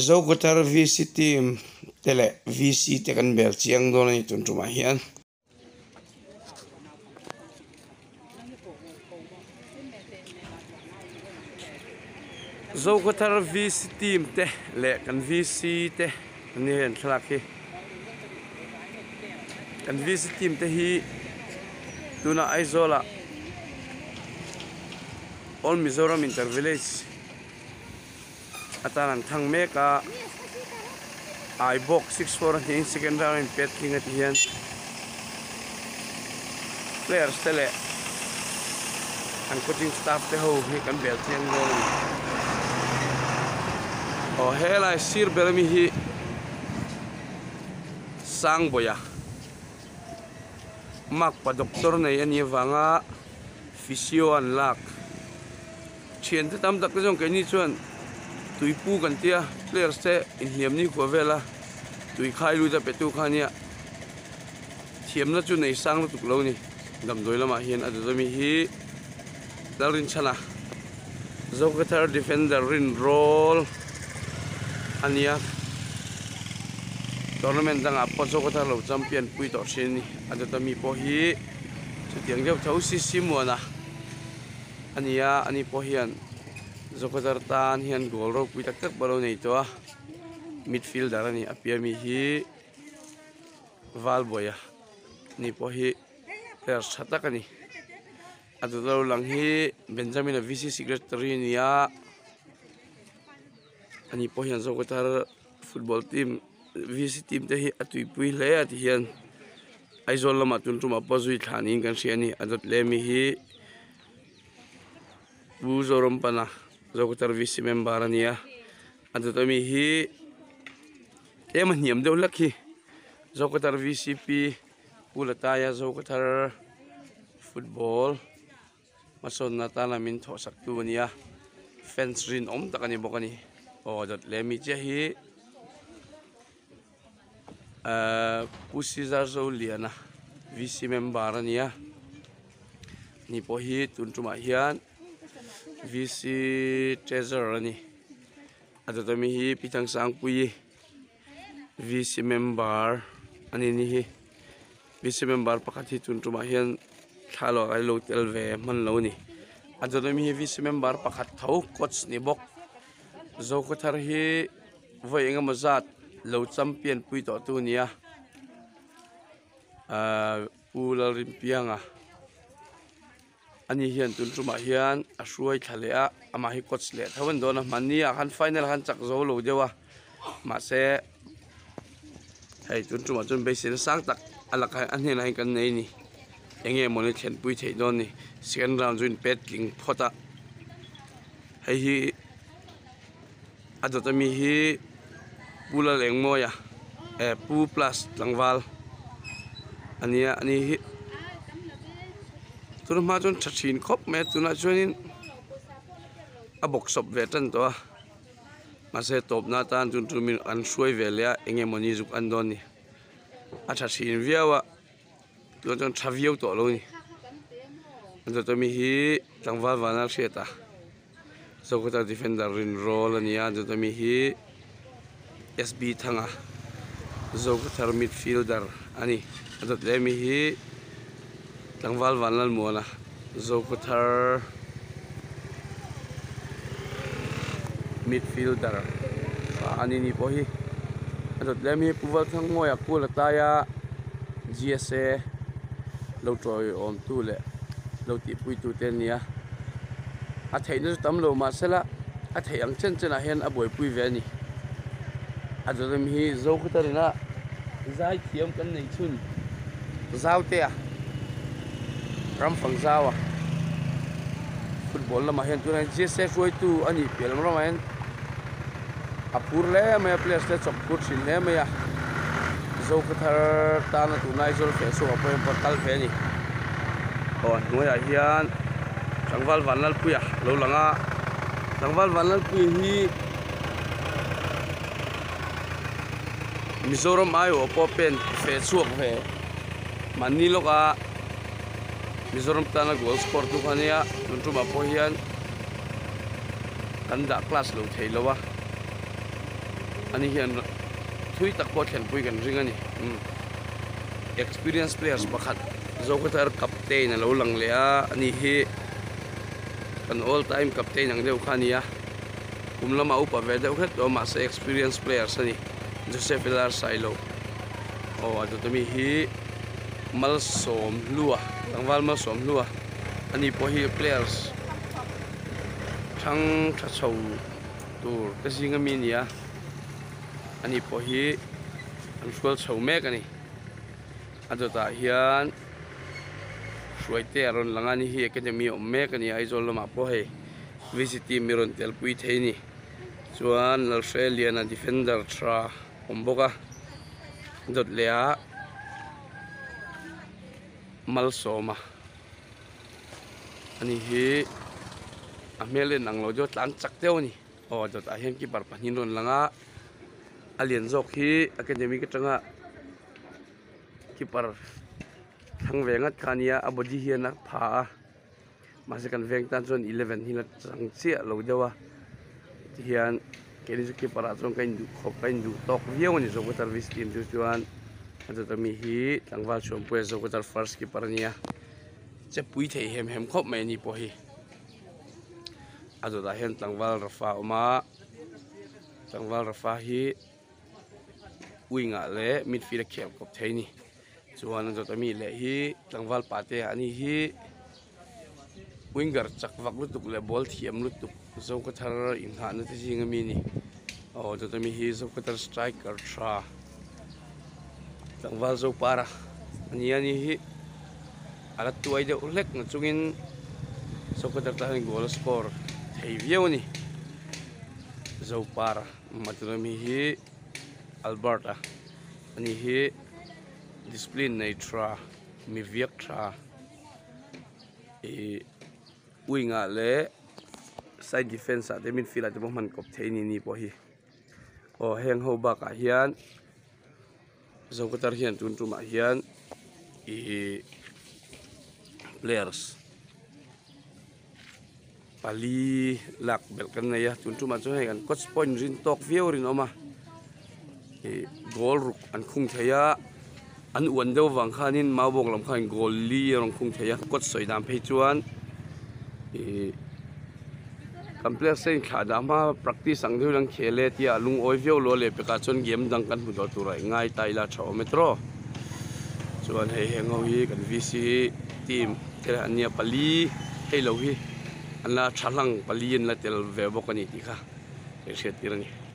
Zogutar VC team tele VC tekan bel chiang do ni tun tuma hian Zogutar VC team te le kan VC te ni hen thlak hi kan VC team te hi tuna aizola All Mizoram Inter-Village atanan thang meka iBox 64 ni second round pet king at hian players tele and coaching staff te ho hi kan bel chiang do o hela sir belmi hi sang boya mak pa doktor nei ani wanga physio an lak chen te tam tak jong ke ni chuan tui pu kan tia players te in hiam ni ko vela tui khai lu da petu khania thiam na chu nei sang lu tuk lo ni dam doi lama hian adu mi hi dalrin chana Zogutar defender rin roll ania tournament danga po Zogutar lo champion pui to shin adu mi po hi chu tiang deu thau si simona ania ani po hian Zogutar tan hian goal ro pui tak tak balo nei to midfielder ani apia mi hi Valboya ni po hi player chatak ani adu lang hi Benjamin a VC secretary nia ani po hian Zogutar football team VC team te hi atui pui hle ati hian aizol lama tun tuma pozui thani kan siani adot le mi hi bu zorom pana Zogutar VC member ania adot mi hi em niam deu lakhi Zogutar VCP pulataya Zogutar football mason natala min tho saktu ania fence rin om takani bokani o dot le mi che hi pusizar zo liana VC member ania ni po hi tun tuma hian VC treasurer ani adot mi hi pitang sang pui VC member ani ni hi VC member pakati tun tuma hian thalo ai lo tel ve man lo ni adot mi hi VC member pakhat thau coach ni bok Zogutar hi voi enga mazat lo champion pui to tu nia pula rin pianga ani hian tun tuma hian a hruai thalea ama hi coach le thawan dona mania han final han chak zo lo dewa ma se hei tun tuma chun besin sang tak alak hai an hen hai kan nei ni enge moni thlen pui thei don ni second round join pet king phota hei hi adot mi hi pula leng moya pu plus langwal ania ani hi tun ma chun thachin khop me tuna chuanin a box shop ve tan to ma se top na tan tun tumin an hruai velia enge moni juk an don ni a thachin viawa tun chun thaviau to lo ni adot mi hi langwal wana hriata Zogutar defender rin roll ania adot mi hi SB thanga Zogutar midfielder ani adot le mi hi langwal vanlal mona Zogutar midfielder ani ni po hi adot le mi puwal thang moya pulataya GSA lo troi om tu le lo ti pui tu ten nia a theina tam lo ma sela a thei ang chen chen a hen a boi pui ve ni adot mi hi Zogutar ina zai thiam kan nei chun zau te a ram phang zawa football lama hen tunan GSA roi tu ani pel ram hen apur le me place le chok put sin le me ya Zogutar ta na tu nai zol fe so apo portal fe ni o noya hian sangwal vanlal puya lo langa sangwal vanlal pui hi Mizoram ai opo pen fe chuak ve mani loka Mizoram tana goal score tu khania tuntu ma po hian kan da class lo thei lowa ani hian thui tak po thlen pui kan ring ani experience players pakhat zokatar captain alo lang le a ani hi an all time captain ang deuh khania kumlama upa ve deuh khat o ma se experience players ani Joseph Villar Sailo o atu tumi hi malsom lua tangwal malsom lua ani po hi players thang tha chho tur ka singa mi nia ani po hi an fual chho mek ani atu ta hian suaite aron langani hi academy om mek ani aizol lama po he VCT miron tel pui theini chuan Australian a defender tra omboka dot lea malsoma ani hi amelen ang lo jo tlan chak teu ni o dot a hian ki par panin ron langa alien jok hi academy ka tanga ki par thang vengat khania abodi hian a pha masikan veng tan chon 11 hila chang chia lo dewa hian keni ki para chong kain du khop kain du tok viau ni zo kotar vis team ju chuan atu tami hi tangwal chom pu zo kotar first ki parania che pui thei hem khop mai ni po hi adu da hen tangwal rafa oma tangwal rafa hi winga le midfield khel kop theini chuan adu tami le hi tangwal pate ani hi winger chakvak lutuk le ball thiam lutuk zo kotar in ha na tinga mi ni o adu tami hi zo kotar striker tra tangwal zo para ani hi alat tuai de ulek na chungin zo kotar ta goal score thei viau ni zo para matulami hi Alberta ani hi discipline nei tra mi viak tra winga le side defense ate midfield ate man kop theini ni po hi o heng ho ba ka hian zo kotar hian tun tu ma hian players pali lak bel kan nei ya tun tu ma chu kan coach point rin tok viau rin oma goal ruk an khung theya an uan deuh wang khanin mawbong lam khan goal li rong khung theya coach soidam phei chuan complex sen khada ma practice ang deuh lang khele tia lung oi viau lo le peka chon game dang kan hu do turai ngai taila tho metro chuan hei hengo hi kan VC team tel ania pali hei lo hi anla thalang palin la tel ve bokani ti kha ke set tirani